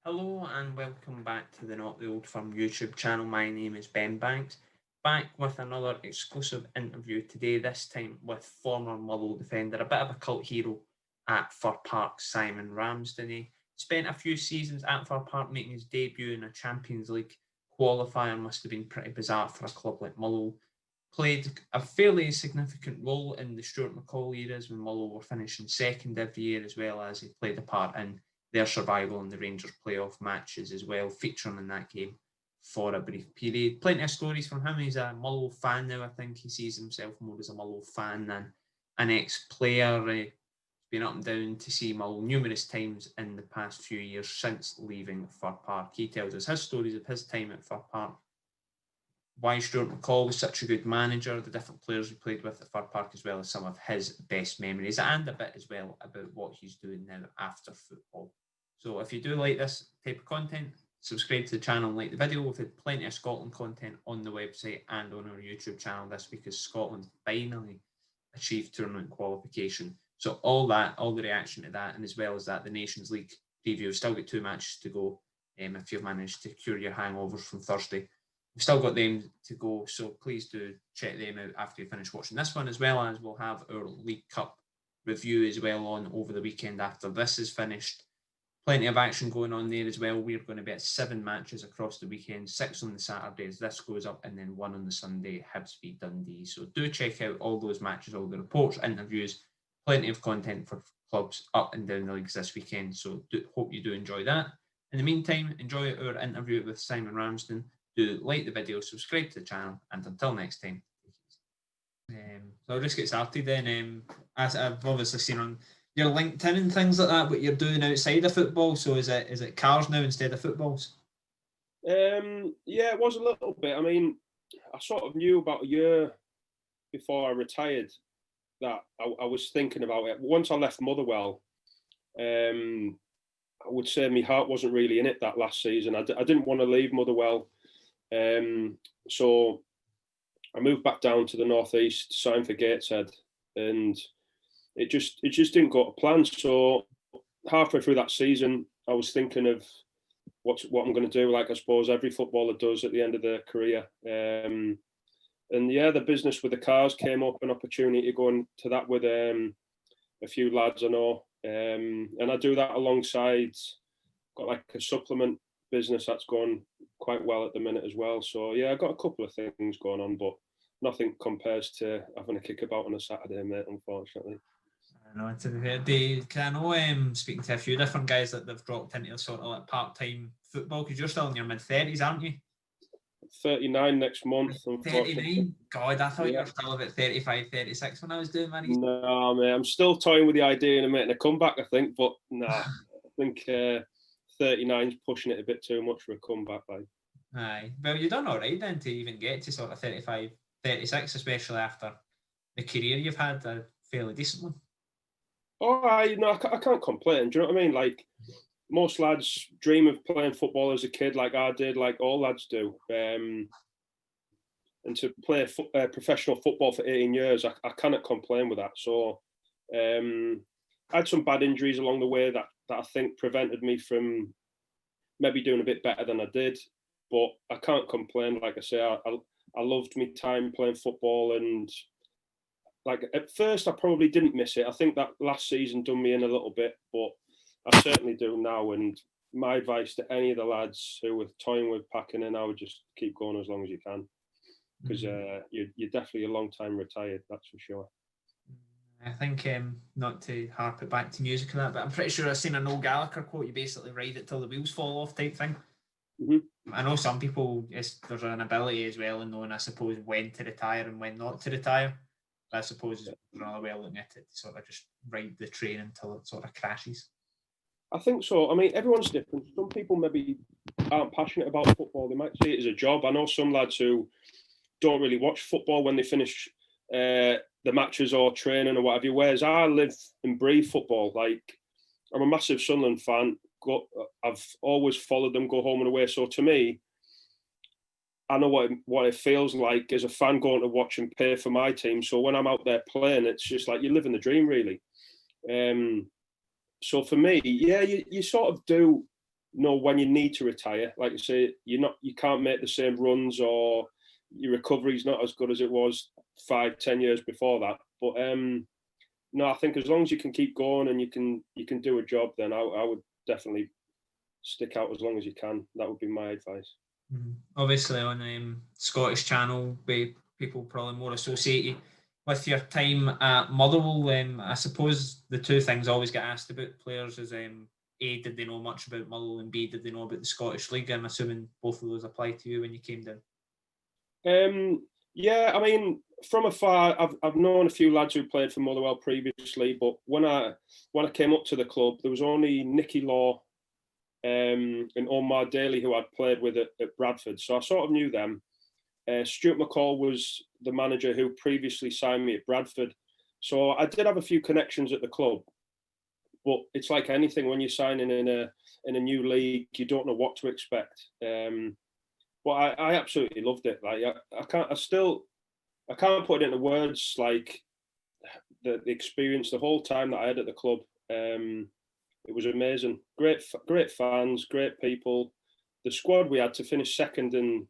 Hello and welcome back to the Not the Old Firm YouTube channel. My name is Ben Banks, back with another exclusive interview today, this time with former Motherwell defender, a bit of a cult hero at Fir Park, Simon Ramsden. He spent a few seasons at Fir Park making his debut in a Champions League qualifier. Must have been pretty bizarre for a club like Motherwell. Played a fairly significant role in the Stuart McCall eras when Motherwell were finishing second every year, as well as he played a part in their survival in the Rangers playoff matches as well, featuring in that game for a brief period. Plenty of stories from him. He's a Motherwell fan now. I think he sees himself more as a Motherwell fan than an ex-player. He's been up and down to see Motherwell numerous times in the past few years since leaving Fir Park. He tells us his stories of his time at Fir Park, why Stuart McCall was such a good manager, the different players he played with at Fir Park, as well as some of his best memories, and a bit as well about what he's doing now after football. So if you do like this type of content, subscribe to the channel and like the video. We've had plenty of Scotland content on the website and on our YouTube channel this week as Scotland finally achieved tournament qualification. So all the reaction to that, and as well as that, the Nations League preview. Still got 2 matches to go if you've managed to cure your hangovers from Thursday. We've still got them to go, so please do check them out after you finish watching this one, as well as we'll have our League Cup review as well on over the weekend after this is finished. Plenty of action going on there as well. We're going to be at 7 matches across the weekend, 6 on the Saturday as this goes up, and then 1 on the Sunday, Hibs v Dundee. So do check out all those matches, all the reports, interviews, plenty of content for clubs up and down the leagues this weekend. So hope you do enjoy that. In the meantime, enjoy our interview with Simon Ramsden. Do like the video, subscribe to the channel, and until next time. So I'll just get started then. As I've obviously seen on your LinkedIn and things like that, what you're doing outside of football. So is it cars now instead of footballs? Yeah, it was a little bit. I mean, I sort of knew about a year before I retired that I was thinking about it. Once I left Motherwell, I would say my heart wasn't really in it that last season. I didn't want to leave Motherwell. So I moved back down to the northeast, signed for Gateshead, and it just didn't go to plan. So halfway through that season, I was thinking of what I'm going to do, like I suppose every footballer does at the end of their career. And yeah, the business with the cars came up, an opportunity to go into that with a few lads I know, and I do that alongside, got like a supplement business that's going quite well at the minute as well. So yeah, I've got a couple of things going on, but nothing compares to having a kickabout on a Saturday, mate, unfortunately. I know, to be fair, I know speaking to a few different guys that they've dropped into sort of like part-time football, because you're still in your mid-30s, aren't you? 39 next month, unfortunately. 39? God, I thought you were still about 35, 36 when I was doing my research. No, mate, I'm still toying with the idea of making a comeback, I think, but nah, I think 39's pushing it a bit too much for a comeback. Like, aye, well, you've done all right then to even get to sort of 35, 36, especially after the career you've had, a fairly decent one. Oh, I can't complain. Do you know what I mean? Like, most lads dream of playing football as a kid, like I did, like all lads do. And to play professional football for 18 years, I cannot complain with that. So I had some bad injuries along the way that I think prevented me from maybe doing a bit better than I did. But I can't complain. Like I say, I loved my time playing football, and like at first I probably didn't miss it. I think that last season done me in a little bit, but I certainly do now. And my advice to any of the lads who are toying with packing in, I would just keep going as long as you can, because you're definitely a long time retired, that's for sure. I think, not to harp it back to music and that, but I'm pretty sure I've seen an old Gallagher quote, you basically ride it till the wheels fall off type thing. Mm-hmm. I know some people, there's an ability as well in knowing, I suppose, when to retire and when not to retire. But I suppose another way of looking at it, to sort of just ride the train until it sort of crashes. I think so. I mean, everyone's different. Some people maybe aren't passionate about football. They might see it as a job. I know some lads who don't really watch football when they finish the matches or training or whatever. Whereas I live and breathe football. Like, I'm a massive Sunderland fan. I've always followed them, go home and away. So to me, I know what it feels like as a fan going to watch and pay for my team. So when I'm out there playing, it's just like you're living the dream, really. So for me, yeah, you sort of do know when you need to retire. Like I say, you can't make the same runs, or your recovery's not as good as it was 5-10 years before that. But no, I think as long as you can keep going and you can do a job, then I would definitely stick out as long as you can. That would be my advice. Obviously, on Scottish Channel, where people probably more associated with your time at Motherwell, I suppose the two things I always get asked about players is A, did they know much about Motherwell, and B, did they know about the Scottish League? I'm assuming both of those apply to you when you came down. Yeah, I mean, from afar, I've known a few lads who played for Motherwell previously, but when I came up to the club, there was only Nicky Law and Omar Daly who I'd played with at Bradford, so I sort of knew them. Stuart McCall was the manager who previously signed me at Bradford, so I did have a few connections at the club. But it's like anything, when you're signing in a new league, you don't know what to expect. But I absolutely loved it. Like I can't put it into words. Like the experience, the whole time that I had at the club, it was amazing. Great fans, great people. The squad we had to finish second in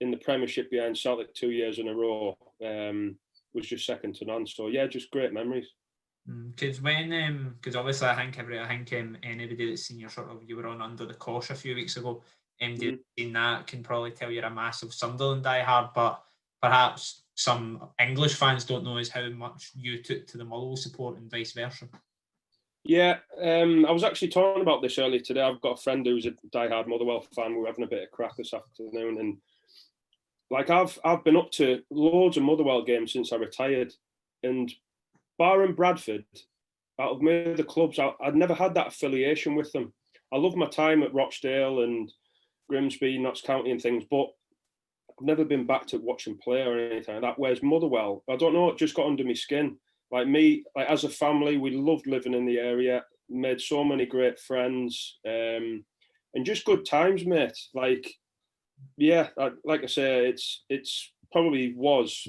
the Premiership behind Celtic 2 years in a row was just second to none. So yeah, just great memories. Because obviously I think anybody that's seen your sort of, you were on Under the Cosh a few weeks ago, seen that can probably tell you're a massive Sunderland diehard, but perhaps some English fans don't know is how much you took to the Motherwell support and vice versa. Yeah, I was actually talking about this earlier today. I've got a friend who's a diehard Motherwell fan. We were having a bit of crack this afternoon, and like I've been up to loads of Motherwell games since I retired, and barring Bradford, out of many of the clubs, I'd never had that affiliation with them. I love my time at Rochdale and Grimsby, Notts County and things, but I've never been back to watch them play or anything like that. Whereas Motherwell, I don't know, it just got under my skin. Like me, like as a family, we loved living in the area, made so many great friends, and just good times, mate. Like, yeah, like I say, it's probably it was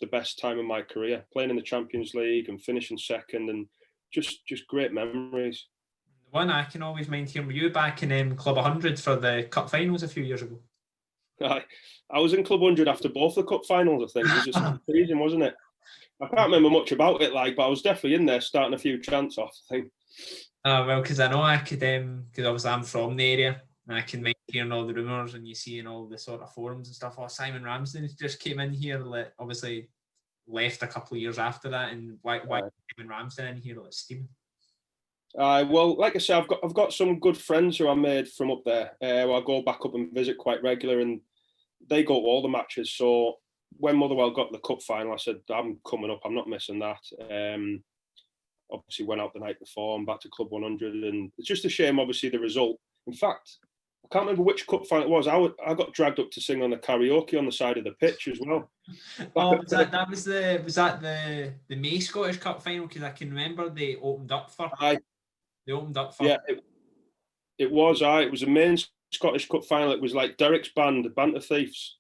the best time of my career, playing in the Champions League and finishing second, and just great memories. The one I can always mind hearing, were you back in Club 100 for the Cup finals a few years ago? I was in Club 100 after both the Cup finals, I think. It was just amazing, wasn't it? I can't remember much about it, but I was definitely in there starting a few chants off, I think. Well, because I know I could, because obviously I'm from the area, and I can mind hearing all the rumours and you see in all the sort of forums and stuff. Oh, Simon Ramsden just came in here, obviously left a couple of years after that, and why Simon Ramsden in here, like steaming? Well, like I say, I've got some good friends who I made from up there. Who I go back up and visit quite regular, and they go to all the matches. So when Motherwell got the cup final, I said, I'm coming up. I'm not missing that. Obviously went out the night before and back to Club 100, and it's just a shame, obviously, the result. In fact, I can't remember which cup final it was. I got dragged up to sing on the karaoke on the side of the pitch as well. Was that the May Scottish Cup final? Because I can remember they opened up for. Yeah, it was. It was a main Scottish Cup final. It was like Derek's band, the Banter Thieves.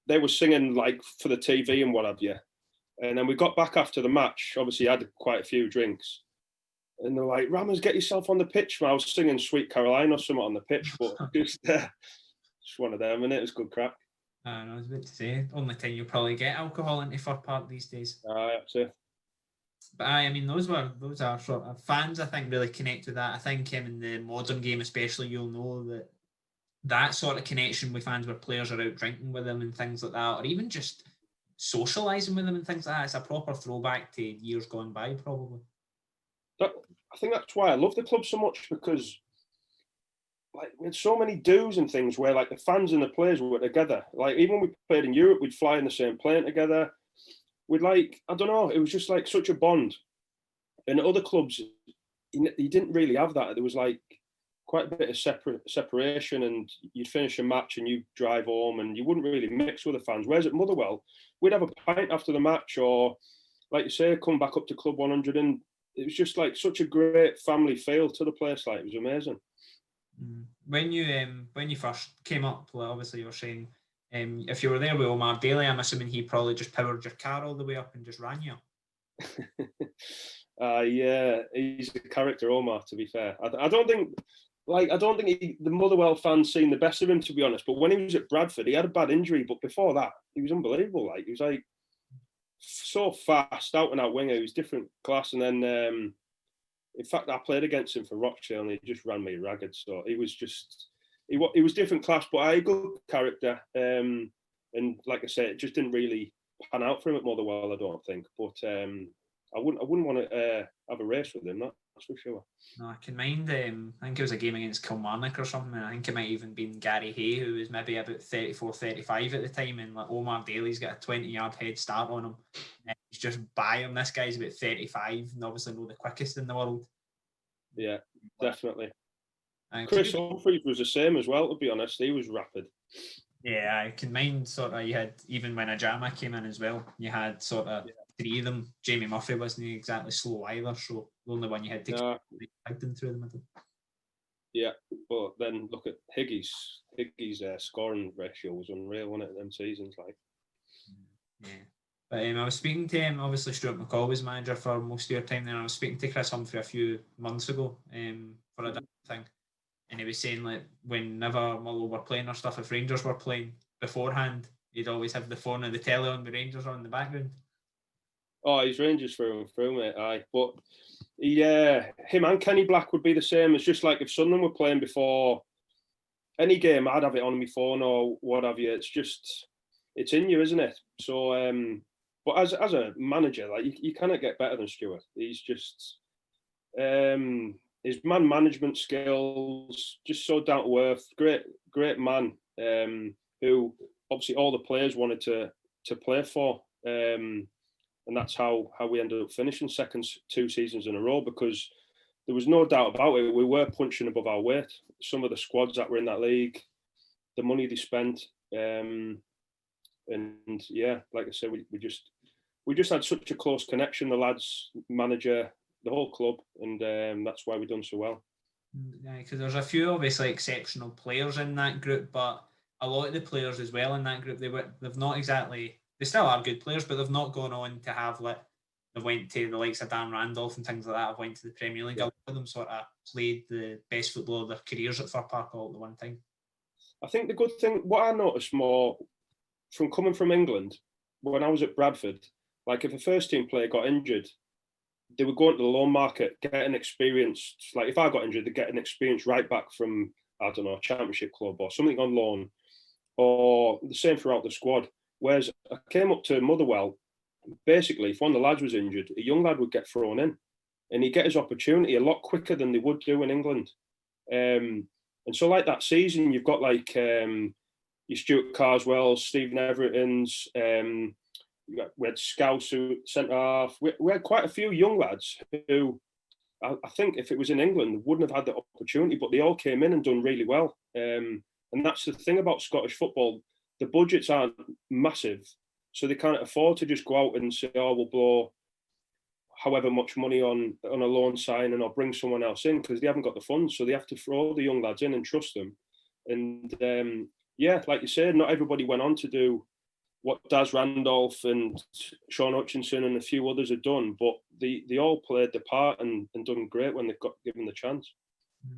They were singing like for the TV and what have you. And then we got back after the match. Obviously, I had quite a few drinks. And they're like, Rammers, get yourself on the pitch. And I was singing Sweet Caroline or something on the pitch, but just one of them, and it was good crack. I was about to say, only time you'll probably get alcohol into Fir Park these days. That's it. But I mean, those are sort of fans, I think, really connect with that. I think in the modern game especially, you'll know that sort of connection with fans where players are out drinking with them and things like that, or even just socialising with them and things like that. It's a proper throwback to years gone by, probably. I think that's why I love the club so much, because like we had so many do's and things where like the fans and the players were together. Like even when we played in Europe, we'd fly in the same plane together. We'd I don't know, it was just like such a bond. And at other clubs, you didn't really have that. There was like quite a bit of separation, and you'd finish a match and you drive home and you wouldn't really mix with the fans. Whereas at Motherwell, we'd have a pint after the match, or like you say, come back up to Club 100, and it was just like such a great family feel to the place. Like it was amazing. When you first came up, obviously you were saying if you were there with Omar Daly, I'm assuming he probably just powered your car all the way up and just ran you. Yeah, he's a character, Omar. To be fair, I don't think, the Motherwell fans seen the best of him, to be honest. But when he was at Bradford, he had a bad injury. But before that, he was unbelievable. Like, he was like so fast, out and out winger. He was different class. And then, in fact, I played against him for Rochdale, and he just ran me ragged. So he was just he was different class, but a good character. And like I said, it just didn't really pan out for him at Motherwell, I don't think. But I wouldn't want to have a race with him. That's for sure. No, I can mind. I think it was a game against Kilmarnock or something. And I think it might even been Gary Hay, who was maybe about 34, 35 at the time, and like Omar Daly's got a 20-yard head start on him. And he's just by him. This guy's about 35, and obviously not the quickest in the world. Yeah, definitely. Chris Humphreys was the same as well. To be honest, he was rapid. Yeah, I can mind sort of. You had, even when Ajama came in as well, you had sort of three of them. Jamie Murphy wasn't exactly slow either, so the only one you had to keep through the middle. Yeah, but then look at Higgy's scoring ratio was unreal, wasn't it? Them seasons, like. Yeah, but I was speaking to him. Obviously, Stuart McCall was manager for most of your time. Then I was speaking to Chris Humphrey a few months ago for a different thing. And he was saying, like, whenever Motherwell were playing or stuff, if Rangers were playing beforehand, he'd always have the phone or the telly on with Rangers on in the background. Oh, he's Rangers through and through, mate. Aye, but him and Kenny Black would be the same. It's just like if Sunderland were playing before any game, I'd have it on my phone or what have you. It's just, it's in you, isn't it? So, but as a manager, like you cannot get better than Stuart. He's just, his man management skills, just so down to earth. Great man, who obviously all the players wanted to play for. And that's how we ended up finishing second 2 seasons in a row, because there was no doubt about it. We were punching above our weight. Some of the squads that were in that league, the money they spent, and yeah, like I said, we just had such a close connection. The lads, manager, the whole club, and that's why we've done so well. Yeah, because there's a few obviously exceptional players in that group, but a lot of the players as well in that group, they've not exactly. They still are good players, but they've not gone on to have, like, they've went to the likes of Dan Randolph and things like that. Have went to the Premier League. Yeah. A lot of them sort of played the best football of their careers at Fir Park all at the one time. I think the good thing, what I noticed more from coming from England, when I was at Bradford, like if a first team player got injured, they would go into the loan market, get an experience. Like if I got injured, they'd get an experience right back from, I don't know, a championship club or something on loan, or the same throughout the squad. Whereas I came up to Motherwell, basically, if one of the lads was injured, a young lad would get thrown in, and he'd get his opportunity a lot quicker than they would do in England. And so, like that season, you've got like your Stuart Carswell, Stephen Everettons, we had Scouse who centre half. We had quite a few young lads who I think if it was in England wouldn't have had the opportunity, but they all came in and done really well. And that's the thing about Scottish football. The budgets aren't massive, so they can't afford to just go out and say, oh, we'll blow however much money on a loan signing or bring someone else in, because they haven't got the funds. So they have to throw the young lads in and trust them. And yeah, like you said, not everybody went on to do what Daz Randolph and Sean Hutchinson and a few others had done, but they all played the part and done great when they got given the chance.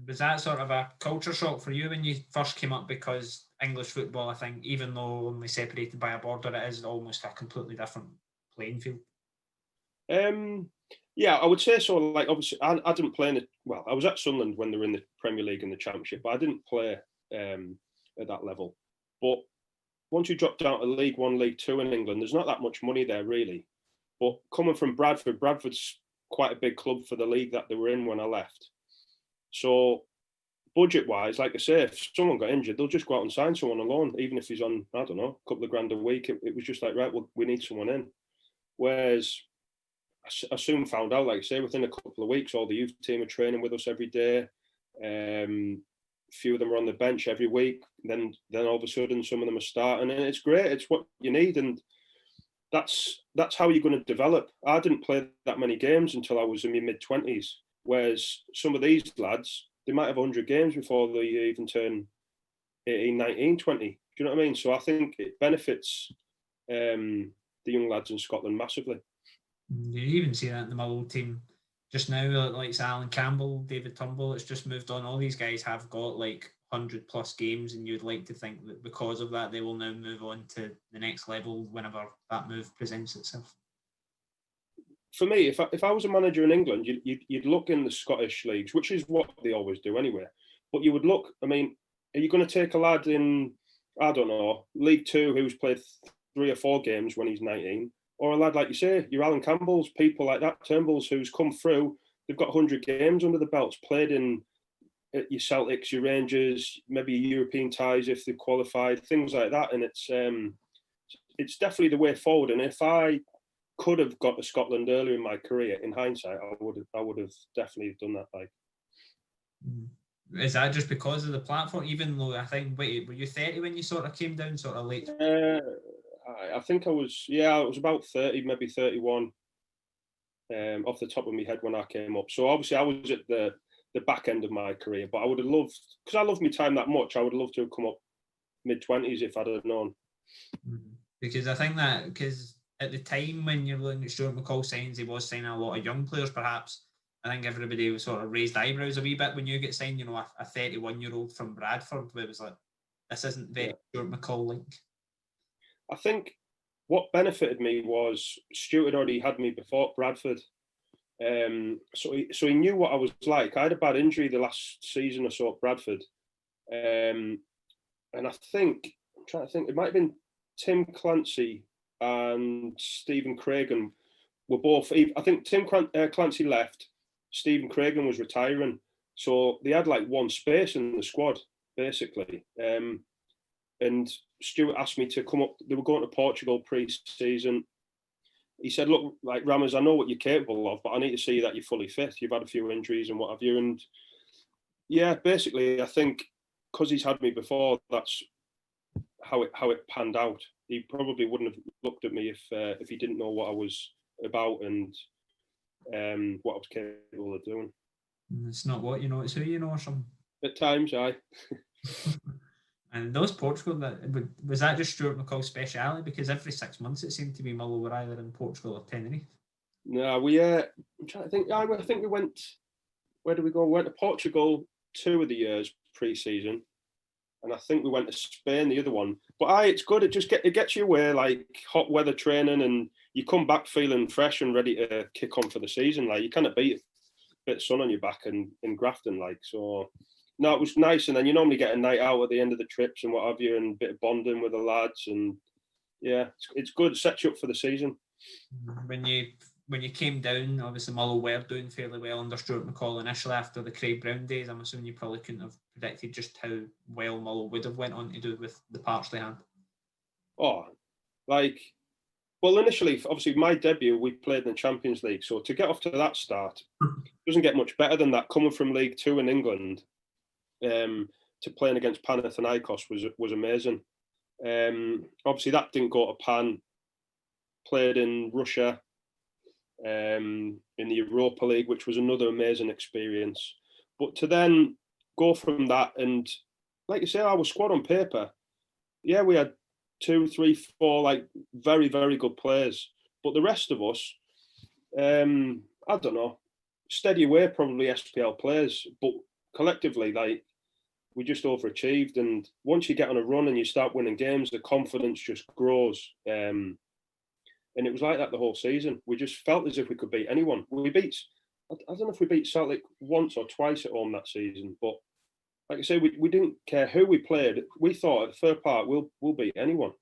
Was that sort of a culture shock for you when you first came up? Because English football, I think, even though only separated by a border, it is almost a completely different playing field. Yeah, I would say so. Like, obviously, I didn't play in I was at Sunderland when they were in the Premier League and the Championship, but I didn't play at that level. But once you drop down to League One, League Two in England, there's not that much money there, really. But coming from Bradford, Bradford's quite a big club for the league that they were in when I left. So budget-wise, like I say, if someone got injured, they'll just go out and sign someone on loan, even if he's on, I don't know, a couple of grand a week. It was just like, right, well, we need someone in. Whereas I soon found out, like I say, within a couple of weeks, all the youth team are training with us every day. A few of them are on the bench every week. Then all of a sudden, some of them are starting, and it's great. It's what you need, and that's how you're going to develop. I didn't play that many games until I was in my mid-20s, whereas some of these lads, they might have 100 games before they even turn 18, 19, 20. Do you know what I mean? So I think it benefits the young lads in Scotland massively. You even see that in the Motherwell team. just now, like Alan Campbell, David Turnbull, it's just moved on. All these guys have got like 100+ games, and you'd like to think that because of that, they will now move on to the next level whenever that move presents itself. For me, if I was a manager in England, you'd look in the Scottish leagues, which is what they always do anyway. But you would look. I mean, are you going to take a lad in, I don't know, League Two who's played 3 or 4 games when he's 19, or a lad like you say, your Alan Campbells, people like that, Turnbulls, who's come through, they've got 100 games under the belts, played in your Celtics, your Rangers, maybe European ties if they've qualified, things like that, and it's definitely the way forward. And if I could have got to Scotland earlier in my career, in hindsight, I would have definitely done that. Like, is that just because of the platform? Even though I think, were you 30 when you sort of came down, sort of late? I think I was about 30, maybe 31, off the top of my head when I came up. So obviously I was at the back end of my career, but I would have loved, because I love my time that much, I would love to have come up mid-20s if I'd have known. Because I think that, because at the time when you're looking at Stuart McCall signs, he was signing a lot of young players, perhaps. I think everybody was sort of raised eyebrows a wee bit when you get signed, you know, a 31-year-old from Bradford, where it was like, this isn't very Stuart McCall link. I think what benefited me was Stuart had already had me before at Bradford. So he knew what I was like. I had a bad injury the last season or so at Bradford. And I think, I'm trying to think, it might have been Tim Clancy and Stephen Craigan were both, I think Tim Clancy left, Stephen Craigan was retiring. So they had like one space in the squad, basically. And Stuart asked me to come up. They were going to Portugal pre-season. He said, look, like, Rammers, I know what you're capable of, but I need to see that you're fully fit. You've had a few injuries and what have you. And yeah, basically, I think because he's had me before, that's how it panned out. He probably wouldn't have looked at me if he didn't know what I was about and what I was capable of doing. It's not what you know, it's who you know, or something. At times, aye. And those Portugal, was that just Stuart McCall's speciality? Because every 6 months it seemed to be Motherwell were either in Portugal or Tenerife. No, I'm trying to think. I think we went. Where did we go? We went to Portugal 2 of the years pre-season, and I think we went to Spain the other one. But it's good. It gets you away, like hot weather training, and you come back feeling fresh and ready to kick on for the season. Like you kind of beat a bit of sun on your back and in Grafton, like so. No, it was nice, and then you normally get a night out at the end of the trips and what have you, and a bit of bonding with the lads, and yeah, it's good. It sets you up for the season. When you came down, obviously Motherwell were doing fairly well under Stuart McCall initially after the Craig Brown days. I'm assuming you probably couldn't have predicted just how well Motherwell would have went on to do with the Parchley hand. Oh, well, initially, obviously, my debut, we played in the Champions League, so to get off to that start doesn't get much better than that. Coming from League Two in England. To playing against Panathinaikos was amazing. Obviously, that didn't go to plan. Played in Russia in the Europa League, which was another amazing experience. But to then go from that and, like you say, our squad on paper, yeah, we had 2, 3, 4 like very, very good players. But the rest of us, I don't know, steady away probably SPL players, but collectively, like, we just overachieved. And once you get on a run and you start winning games, the confidence just grows. And it was like that the whole season. We just felt as if we could beat anyone. I don't know if we beat Celtic once or twice at home that season, but like I say, we didn't care who we played. We thought at Fir Park we'll beat anyone.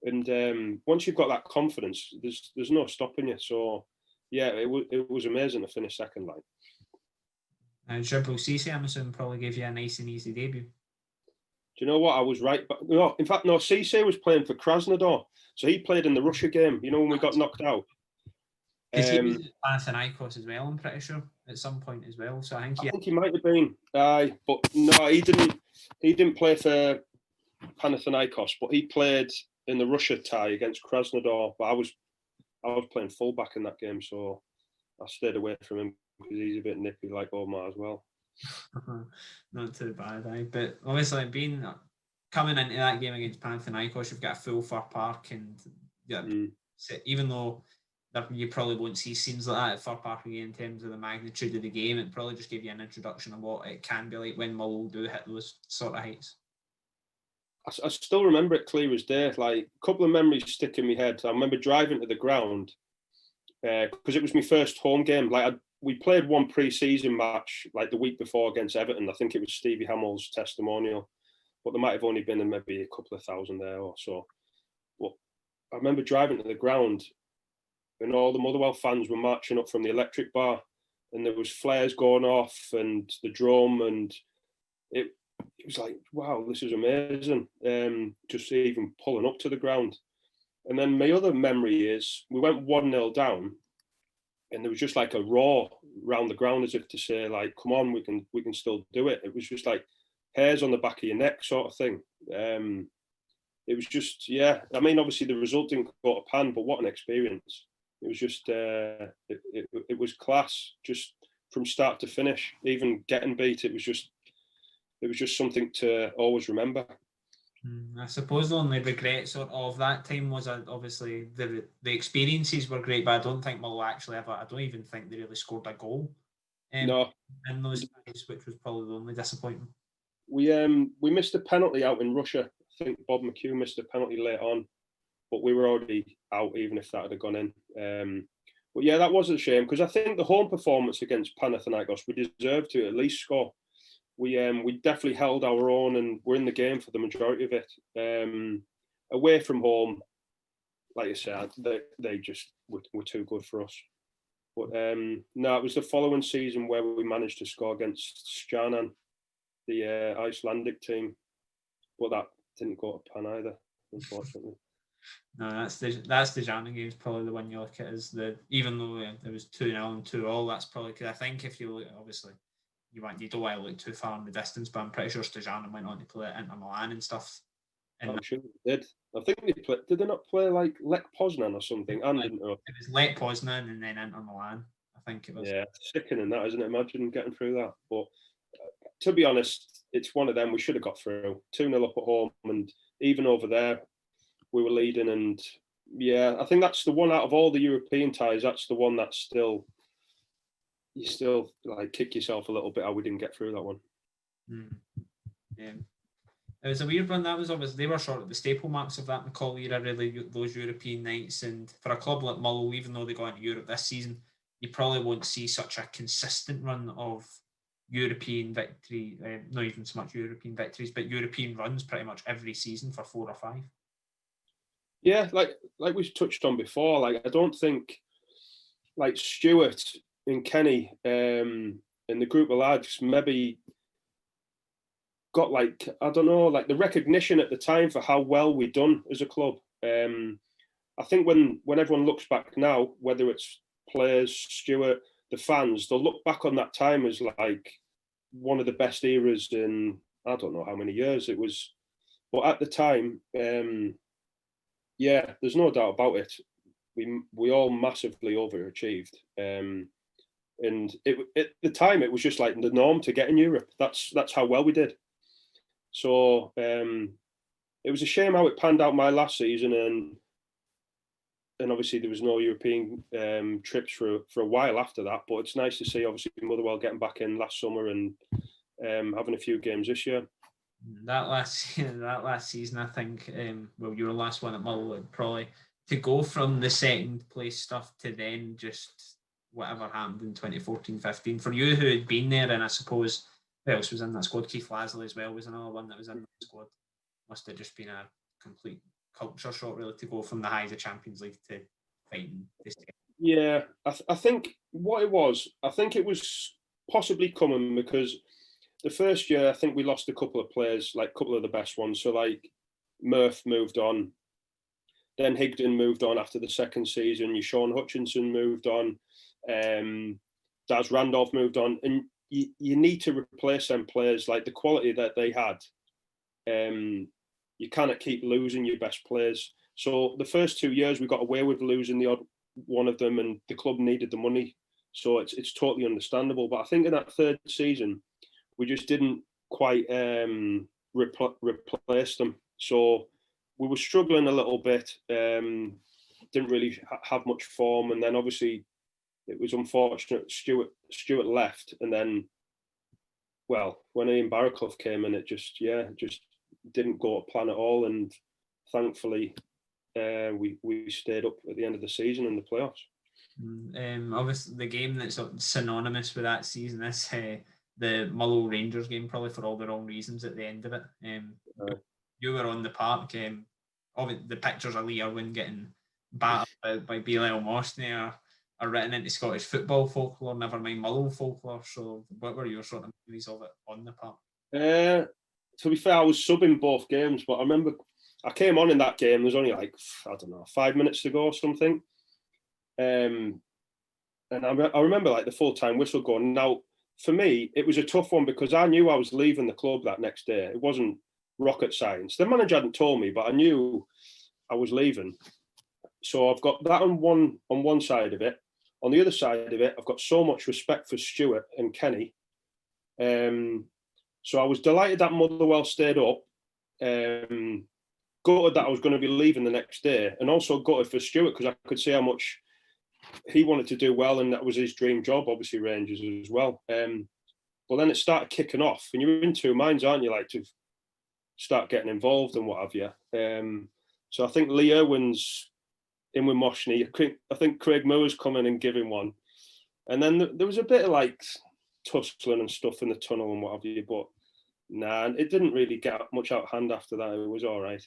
And once you've got that confidence, there's no stopping you. So yeah, it was amazing to finish second line. And Dribble Cisse, I'm assuming, probably gave you a nice and easy debut. Do you know what? I was right. But no, in fact, no, Cisse was playing for Krasnodar. So he played in the Russia game, you know, when we got knocked out. Because he was at Panathinaikos as well, I'm pretty sure, at some point as well. So I think he might have been. But no, he didn't play for Panathinaikos, but he played in the Russia tie against Krasnodar. But I was playing fullback in that game, so I stayed away from him because he's a bit nippy like Omar as well. Not too bad, but obviously coming into that game against Panathinaikos, you've got a full Fir Park, and yeah, even though you probably won't see scenes like that at Fir Park again in terms of the magnitude of the game. It probably just gave you an introduction of what it can be like when Mull do hit those sort of heights. I still remember it clear as day. Like a couple of memories stick in my head. I remember driving to the ground because it was my first home game. Like we played one pre-season match like the week before against Everton. I think it was Stevie Hamill's testimonial, but there might have only been maybe a couple of thousand there or so. But I remember driving to the ground and all the Motherwell fans were marching up from the electric bar and there was flares going off and the drum, and it was like, wow, this is amazing. Just even pulling up to the ground. And then my other memory is we went 1-0 down and there was just like a roar around the ground as if to say, like, come on, we can still do it. It was just like hairs on the back of your neck sort of thing. It was just, yeah. I mean, obviously the result didn't go to plan, but what an experience. It was just, it was class, just from start to finish. Even getting beat, it was just something to always remember. I suppose the only regret sort of that time was obviously the experiences were great, but I don't think Mull actually ever. I don't even think they really scored a goal. No, in those times, which was probably the only disappointment. We missed a penalty out in Russia. I think Bob McHugh missed a penalty late on, but we were already out even if that had gone in. But yeah, that was a shame because I think the home performance against Panathinaikos, we deserved to at least score. We definitely held our own and we're in the game for the majority of it. Away from home, like I said, they just were too good for us. But no, it was the following season where we managed to score against Stjarnan, the Icelandic team, but that didn't go to plan either, unfortunately. No, that's the Stjarnan game is probably the one you look at as even though there was 2-0 and 2-2, that's probably because I think if you look, obviously you don't want to look too far in the distance, but I'm pretty sure Stjarnan went on to play at Inter Milan and stuff. I'm sure they did. I think they played. Did they not play like Lech Poznan or something? And it was Lech Poznan and then Inter Milan. I think it was. Yeah, sickening that, isn't it? Imagine getting through that. But to be honest, it's one of them we should have got through. 2-0 up at home, and even over there, we were leading. And yeah, I think that's the one out of all the European ties. That's the one that's still you still like kick yourself a little bit how we didn't get through that one. Yeah. It was a weird one. That was obviously they were sort of the staple marks of that McCall era, really, those European nights. And for a club like Mull, even though they got into Europe this season, you probably won't see such a consistent run of European victory, not even so much European victories, but European runs pretty much every season for 4 or 5. Yeah, like we've touched on before, like I don't think like Stuart and Kenny and the group of lads maybe got like, I don't know, like the recognition at the time for how well we'd done as a club. I think when everyone looks back now, whether it's players, Stuart, the fans, they'll look back on that time as like one of the best eras in I don't know how many years it was. But at the time, yeah, there's no doubt about it. We all massively overachieved. And at the time, it was just like the norm to get in Europe. That's how well we did. So it was a shame how it panned out my last season, and obviously there was no European trips for a while after that. But it's nice to see obviously Motherwell getting back in last summer and having a few games this year. That last season, I think, your last one at Mull, probably to go from the second place stuff to then just whatever happened in 2014-15 for you who had been there, and I suppose who else was in that squad? Keith Lasley as well was another one that was in the squad. Must have just been a complete culture shock, really, to go from the highs of Champions League to fighting this. Yeah, I think what it was, I think it was possibly coming because the first year, I think we lost a couple of players, like a couple of the best ones. So like Murph moved on, then Higden moved on after the second season. Sean Hutchinson moved on, Daz Randolph moved on, and you need to replace them players like the quality that they had. You cannot keep losing your best players. So the first 2 years we got away with losing the odd one of them, and the club needed the money. So it's totally understandable. But I think in that third season, we just didn't quite replace them. So we were struggling a little bit. didn't really have much form, and then obviously it was unfortunate Stuart left, and then, well, when Ian Barraclough came in, it just didn't go to plan at all, and thankfully we stayed up at the end of the season in the playoffs. Obviously, the game that's synonymous with that season is the Motherwell Rangers game, probably for all the wrong reasons at the end of it. You were on the park. Obviously, the pictures of Lee Irwin getting battered by Belial Mosney are written into Scottish football folklore, never mind Motherwell folklore. So, what were your sort of memories of it on the park? To be fair, I was subbing both games, but I remember I came on in that game. There was only like, I don't know, 5 minutes to go or something. And I remember like the full-time whistle going. Now, for me, it was a tough one because I knew I was leaving the club that next day. It wasn't rocket science. The manager hadn't told me, but I knew I was leaving. So I've got that on one side of it. On the other side of it, I've got so much respect for Stuart and Kenny. So I was delighted that Motherwell stayed up. Gutted that I was going to be leaving the next day, and also gutted for Stuart because I could see how much he wanted to do well, and that was his dream job, obviously Rangers as well. But then it started kicking off, and you're in two minds, aren't you, like to start getting involved and what have you. So I think Lee Irwin's in with Moshney. I think Craig Moore's coming and giving one, and then there was a bit of like tussling and stuff in the tunnel and what have you. But nah, it didn't really get much out of hand after that. It was all right.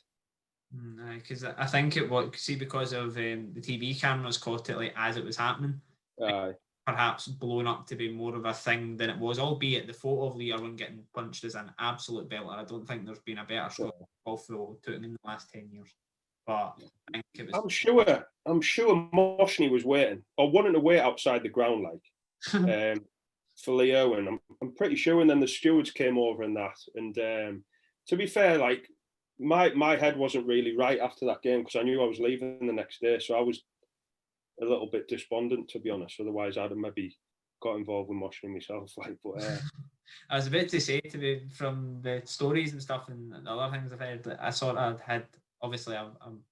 Because I think it was because of the TV cameras caught it like as it was happening. Perhaps blown up to be more of a thing than it was, albeit the photo of Lee Irwin getting punched is an absolute belter. I don't think there's been a better Scottish football photo taken in the last 10 years. But I think it was. I'm sure Moshney was waiting or wanting to wait outside the ground, like for Lee Irwin. I'm pretty sure. And then the stewards came over and that. And to be fair, like my head wasn't really right after that game because I knew I was leaving the next day, so I was a little bit despondent, to be honest. Otherwise, I'd have maybe got involved with Moshney myself. Like, but I was about to say from the stories and stuff and the other things I've heard, that I sort of had. Obviously,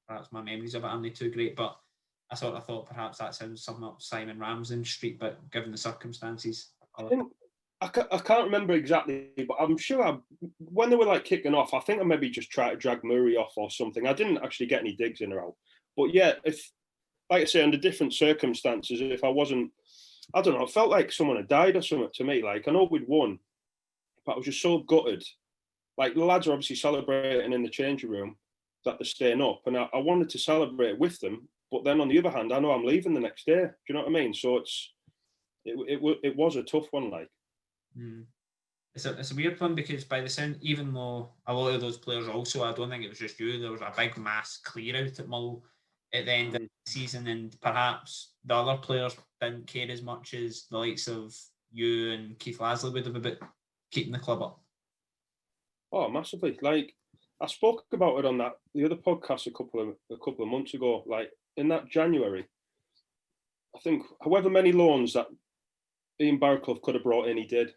perhaps my memories of it aren't too great, but I sort of thought perhaps that sounds something up Simon Ramsden Street, but given the circumstances. I can't remember exactly, but I'm sure when they were like kicking off, I think I maybe just tried to drag Murray off or something. I didn't actually get any digs in or out. But yeah, if, like I say, under different circumstances, if I wasn't, I don't know, it felt like someone had died or something to me. Like, I know we'd won, but I was just so gutted. Like, the lads are obviously celebrating in the changing room that they're staying up, and I wanted to celebrate with them. But then on the other hand, I know I'm leaving the next day. Do you know what I mean? So it was a tough one, like. It's a weird one because by the sound, even though a lot of those players also, I don't think it was just you, there was a big mass clear out at Mull at the end of the season, and perhaps the other players didn't care as much as the likes of you and Keith Lasley would have about keeping the club up. Oh, massively. Like, I spoke about it on the other podcast a couple of months ago. Like, in that January, I think however many loans that Ian Barraclough could have brought in, he did.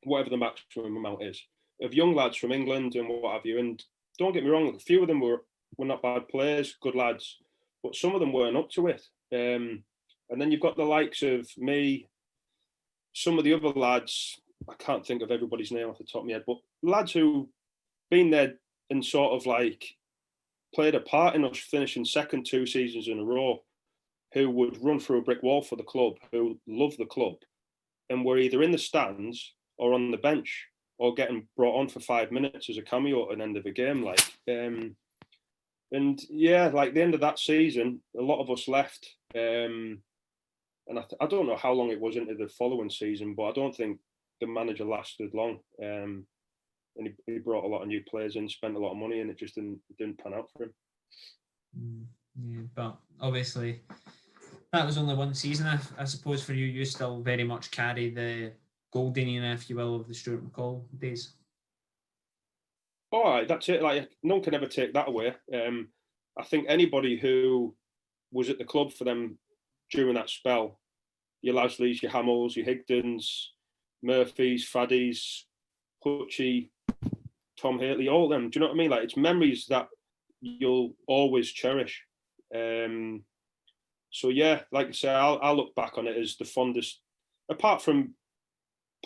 Whatever the maximum amount is, of young lads from England and what have you. And don't get me wrong, a few of them were not bad players, good lads, but some of them weren't up to it. And then you've got the likes of me, some of the other lads, I can't think of everybody's name off the top of my head, but lads who been there and sort of like played a part in us finishing second 2 seasons in a row, who would run through a brick wall for the club, who love the club, and were either in the stands or on the bench or getting brought on for 5 minutes as a cameo at the end of a game. Like, and yeah, like the end of that season, a lot of us left. And I don't know how long it was into the following season, but I don't think the manager lasted long. And he brought a lot of new players in, spent a lot of money, and it just didn't pan out for him. Yeah, but obviously that was only one season. I suppose for you, you still very much carry the golden era, if you will, of the Stuart McCall days. All right, that's it. Like, no one can ever take that away. I think anybody who was at the club for them during that spell, your Lasleys, your Hamills, your Higdons, Murphys, Faddies, Hutchie, Tom Haley, all of them. Do you know what I mean? Like, it's memories that you'll always cherish. So yeah, like I say, I'll look back on it as the fondest, apart from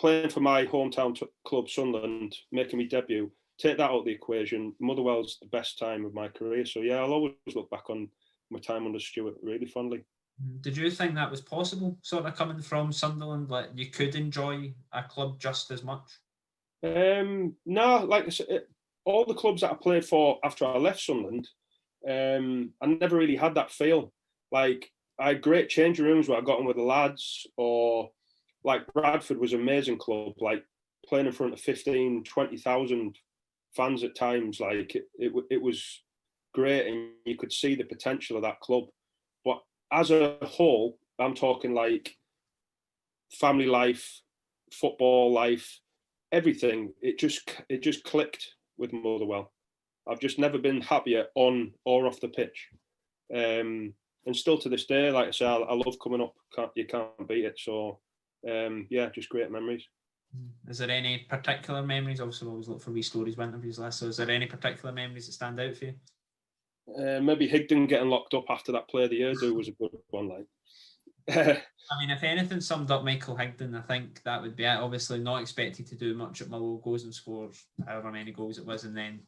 playing for my hometown club, Sunderland, making my debut. Take that out of the equation. Motherwell's the best time of my career. So yeah, I'll always look back on my time under Stuart really fondly. Did you think that was possible, sort of coming from Sunderland, like you could enjoy a club just as much? No, like I said, all the clubs that I played for after I left Sunderland, I never really had that feel. Like I had great changing rooms where I got on with the lads, or like Bradford was an amazing club, like playing in front of 15, 20,000 fans at times. Like it was great, and you could see the potential of that club. But as a whole, I'm talking like family life, football life, everything. It just clicked with Motherwell. I've just never been happier on or off the pitch. And still to this day, like I say, I love coming up. You can't beat it. So yeah, just great memories. Is there any particular memories? Obviously, we always look for wee stories, interviews last. So, is there any particular memories that stand out for you? Maybe Higden getting locked up after that Player of the Year do was a good one. Like, I mean, if anything summed up Michael Higden, I think that would be it. Obviously, not expected to do much at Motherwell, goes and scores however many goals it was, and then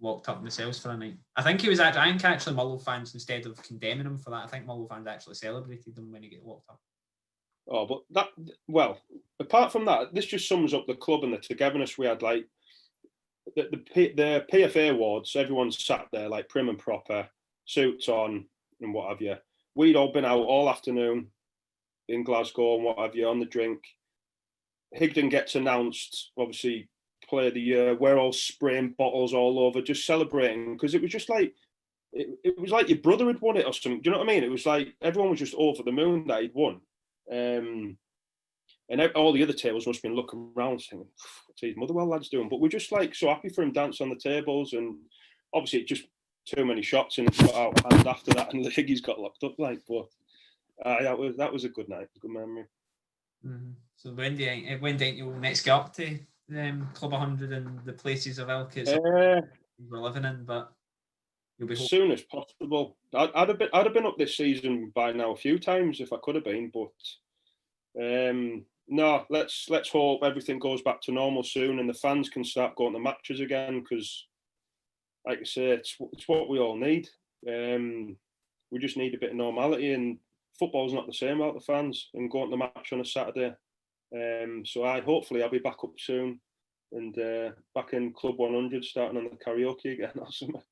locked up in the cells for a night. I think he was actually, I think actually Motherwell fans, instead of condemning him for that, I think Motherwell fans actually celebrated him when he got locked up. Oh, but that, well, apart from that, this just sums up the club and the togetherness we had. Like the PFA awards, everyone sat there like prim and proper, suits on and what have you. We'd all been out all afternoon in Glasgow and what have you on the drink. Higden gets announced, obviously Player of the Year. We're all spraying bottles all over, just celebrating, because it was just like it was like your brother had won it or something. Do you know what I mean? It was like everyone was just over the moon that he'd won. And all the other tables must have been looking around saying, what's these Motherwell lads doing? But we're just like so happy for him dancing on the tables. And obviously it just too many shots and it got out of hand after that and Higgy's got locked up. Like, but that was a good night, a good memory. Mm-hmm. So when do you next get up to Club 100 and the places of ilk we're living in? But you'll be as soon as possible. I'd have been up this season by now a few times if I could have been, but no, let's hope everything goes back to normal soon and the fans can start going to matches again, because like I say, it's what we all need. We just need a bit of normality, and football's not the same without the fans and going to the match on a Saturday. So hopefully I'll be back up soon and back in Club 100 starting on the karaoke again or something.